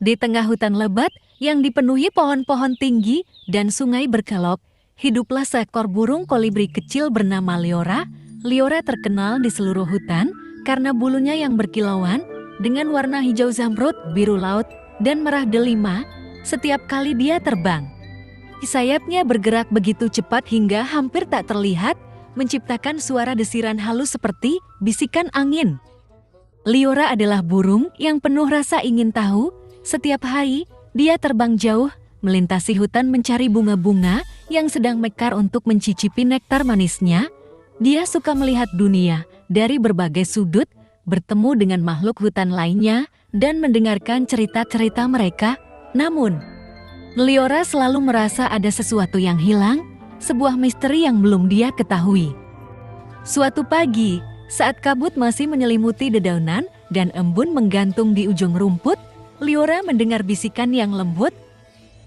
Di tengah hutan lebat yang dipenuhi pohon-pohon tinggi dan sungai berkelok, hiduplah seekor burung kolibri kecil bernama Leora. Leora terkenal di seluruh hutan karena bulunya yang berkilauan dengan warna hijau zamrud, biru laut, dan merah delima setiap kali dia terbang. Sayapnya bergerak begitu cepat hingga hampir tak terlihat, menciptakan suara desiran halus seperti bisikan angin. Leora adalah burung yang penuh rasa ingin tahu. Setiap hari, dia terbang jauh, melintasi hutan mencari bunga-bunga yang sedang mekar untuk mencicipi nektar manisnya. Dia suka melihat dunia dari berbagai sudut, bertemu dengan makhluk hutan lainnya, dan mendengarkan cerita-cerita mereka. Namun, Leora selalu merasa ada sesuatu yang hilang, sebuah misteri yang belum dia ketahui. Suatu pagi, saat kabut masih menyelimuti dedaunan dan embun menggantung di ujung rumput, Leora mendengar bisikan yang lembut.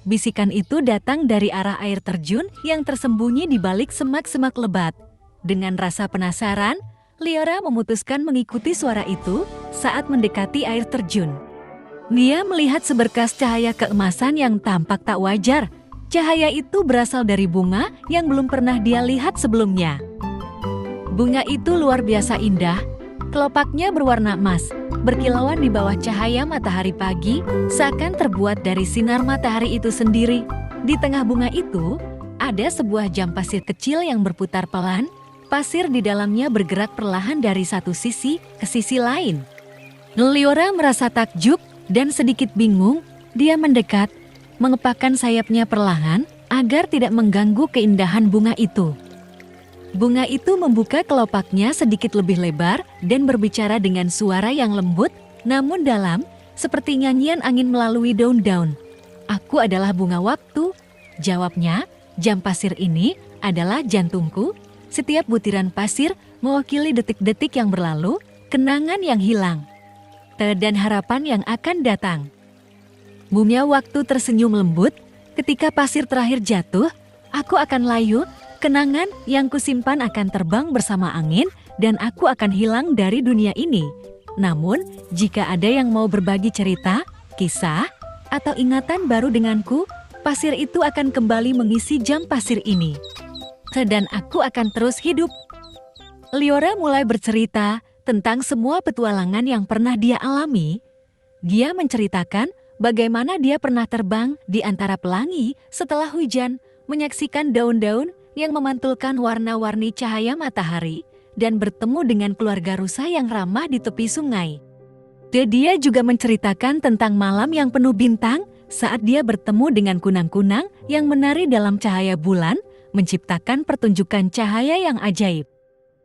Bisikan itu datang dari arah air terjun yang tersembunyi di balik semak-semak lebat. Dengan rasa penasaran, Leora memutuskan mengikuti suara itu saat mendekati air terjun. Dia melihat seberkas cahaya keemasan yang tampak tak wajar. Cahaya itu berasal dari bunga yang belum pernah dia lihat sebelumnya. Bunga itu luar biasa indah. Kelopaknya berwarna emas, berkilauan di bawah cahaya matahari pagi, seakan terbuat dari sinar matahari itu sendiri. Di tengah bunga itu, ada sebuah jam pasir kecil yang berputar pelan. Pasir di dalamnya bergerak perlahan dari satu sisi ke sisi lain. Leora merasa takjub dan sedikit bingung. Dia mendekat, mengepakkan sayapnya perlahan agar tidak mengganggu keindahan bunga itu. Bunga itu membuka kelopaknya sedikit lebih lebar dan berbicara dengan suara yang lembut namun dalam, seperti nyanyian angin melalui daun-daun. "Aku adalah bunga waktu," jawabnya. "Jam pasir ini adalah jantungku. Setiap butiran pasir mewakili detik-detik yang berlalu, kenangan yang hilang, dan harapan yang akan datang." Bunga waktu tersenyum lembut. "Ketika pasir terakhir jatuh, aku akan layu. Kenangan yang kusimpan akan terbang bersama angin dan aku akan hilang dari dunia ini. Namun, jika ada yang mau berbagi cerita, kisah, atau ingatan baru denganku, pasir itu akan kembali mengisi jam pasir ini. Dan aku akan terus hidup." Leora mulai bercerita tentang semua petualangan yang pernah dia alami. Dia menceritakan bagaimana dia pernah terbang di antara pelangi setelah hujan, menyaksikan daun-daun yang memantulkan warna-warni cahaya matahari, dan bertemu dengan keluarga rusa yang ramah di tepi sungai. Dia juga menceritakan tentang malam yang penuh bintang saat dia bertemu dengan kunang-kunang yang menari dalam cahaya bulan, menciptakan pertunjukan cahaya yang ajaib.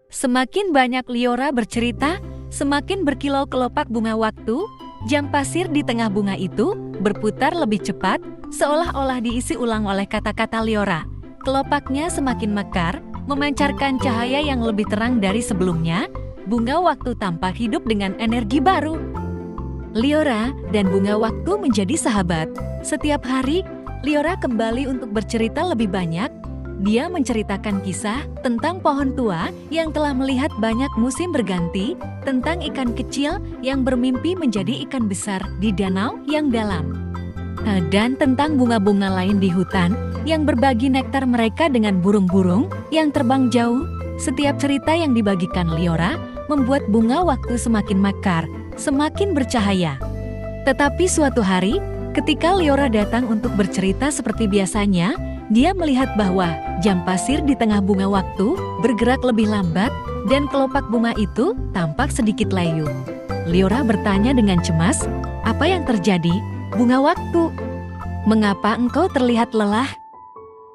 Semakin banyak Leora bercerita, semakin berkilau kelopak bunga waktu. Jam pasir di tengah bunga itu berputar lebih cepat, seolah-olah diisi ulang oleh kata-kata Leora. Kelopaknya semakin mekar, memancarkan cahaya yang lebih terang dari sebelumnya. Bunga waktu tampak hidup dengan energi baru. Leora dan bunga waktu menjadi sahabat. Setiap hari, Leora kembali untuk bercerita lebih banyak. Dia menceritakan kisah tentang pohon tua yang telah melihat banyak musim berganti, tentang ikan kecil yang bermimpi menjadi ikan besar di danau yang dalam, dan tentang bunga-bunga lain di hutan yang berbagi nektar mereka dengan burung-burung yang terbang jauh. Setiap cerita yang dibagikan Leora membuat bunga waktu semakin mekar, semakin bercahaya. Tetapi suatu hari, ketika Leora datang untuk bercerita seperti biasanya, dia melihat bahwa jam pasir di tengah bunga waktu bergerak lebih lambat dan kelopak bunga itu tampak sedikit layu. Leora bertanya dengan cemas, "Apa yang terjadi, bunga waktu? Mengapa engkau terlihat lelah?"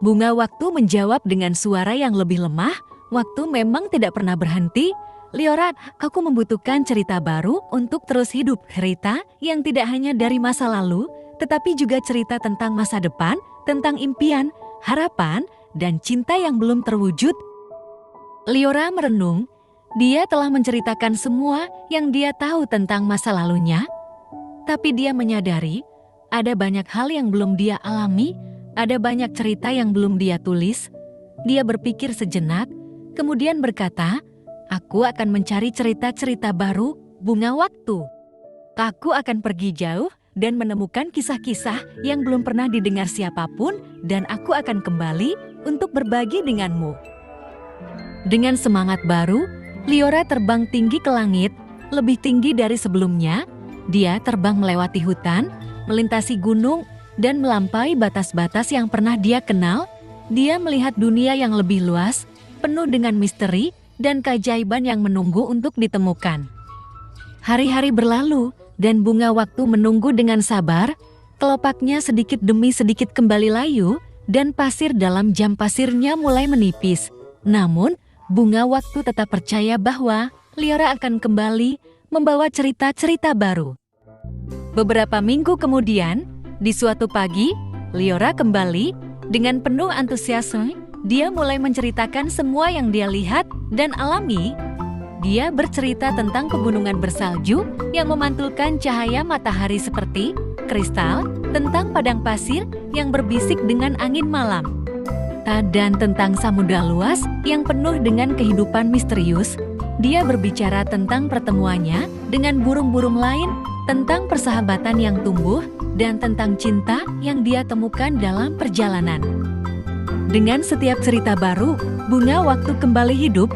Bunga waktu menjawab dengan suara yang lebih lemah, "Waktu memang tidak pernah berhenti. Leora, aku membutuhkan cerita baru untuk terus hidup. Cerita yang tidak hanya dari masa lalu, tetapi juga cerita tentang masa depan, tentang impian, harapan, dan cinta yang belum terwujud." Leora merenung. Dia telah menceritakan semua yang dia tahu tentang masa lalunya. Tapi dia menyadari, ada banyak hal yang belum dia alami, ada banyak cerita yang belum dia tulis. Dia berpikir sejenak, kemudian berkata, "Aku akan mencari cerita-cerita baru, bunga waktu. Aku akan pergi jauh dan menemukan kisah-kisah yang belum pernah didengar siapapun, dan aku akan kembali untuk berbagi denganmu. Dengan semangat baru, Liora terbang tinggi ke langit, lebih tinggi dari sebelumnya. Dia terbang melewati hutan, melintasi gunung, dan melampaui batas-batas yang pernah dia kenal. Dia melihat dunia yang lebih luas, penuh dengan misteri dan keajaiban yang menunggu untuk ditemukan. Hari-hari berlalu, dan bunga waktu menunggu dengan sabar. Kelopaknya sedikit demi sedikit kembali layu, dan pasir dalam jam pasirnya mulai menipis. Namun, bunga waktu tetap percaya bahwa Liora akan kembali membawa cerita-cerita baru. Beberapa minggu kemudian, di suatu pagi, Liora kembali dengan penuh antusiasme. Dia mulai menceritakan semua yang dia lihat dan alami. Dia bercerita tentang pegunungan bersalju yang memantulkan cahaya matahari seperti kristal, tentang padang pasir yang berbisik dengan angin malam, dan tentang samudra luas yang penuh dengan kehidupan misterius. Dia berbicara tentang pertemuannya dengan burung-burung lain, tentang persahabatan yang tumbuh, dan tentang cinta yang dia temukan dalam perjalanan. Dengan setiap cerita baru, bunga waktu kembali hidup.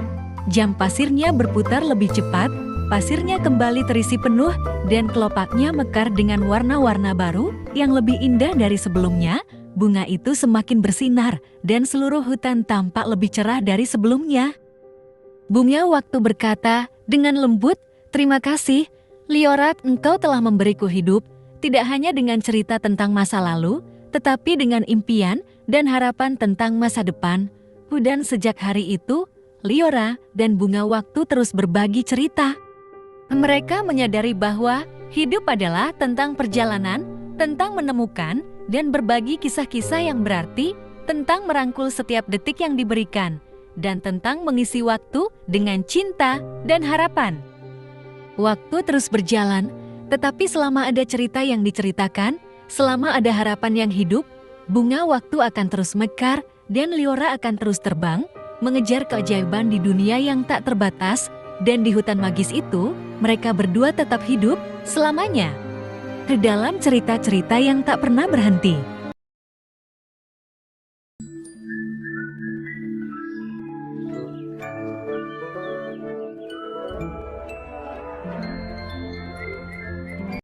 Jam pasirnya berputar lebih cepat, pasirnya kembali terisi penuh, dan kelopaknya mekar dengan warna-warna baru yang lebih indah dari sebelumnya. Bunga itu semakin bersinar, dan seluruh hutan tampak lebih cerah dari sebelumnya. Bunga waktu berkata dengan lembut, "Terima kasih, Liora, engkau telah memberiku hidup, tidak hanya dengan cerita tentang masa lalu, tetapi dengan impian dan harapan tentang masa depan." Dan sejak hari itu, Liora dan bunga waktu terus berbagi cerita. Mereka menyadari bahwa hidup adalah tentang perjalanan, tentang menemukan dan berbagi kisah-kisah yang berarti, tentang merangkul setiap detik yang diberikan, dan tentang mengisi waktu dengan cinta dan harapan. Waktu terus berjalan, tetapi selama ada cerita yang diceritakan, selama ada harapan yang hidup, bunga waktu akan terus mekar dan Liora akan terus terbang, mengejar keajaiban di dunia yang tak terbatas, dan di hutan magis itu, mereka berdua tetap hidup selamanya. Dalam cerita-cerita yang tak pernah berhenti.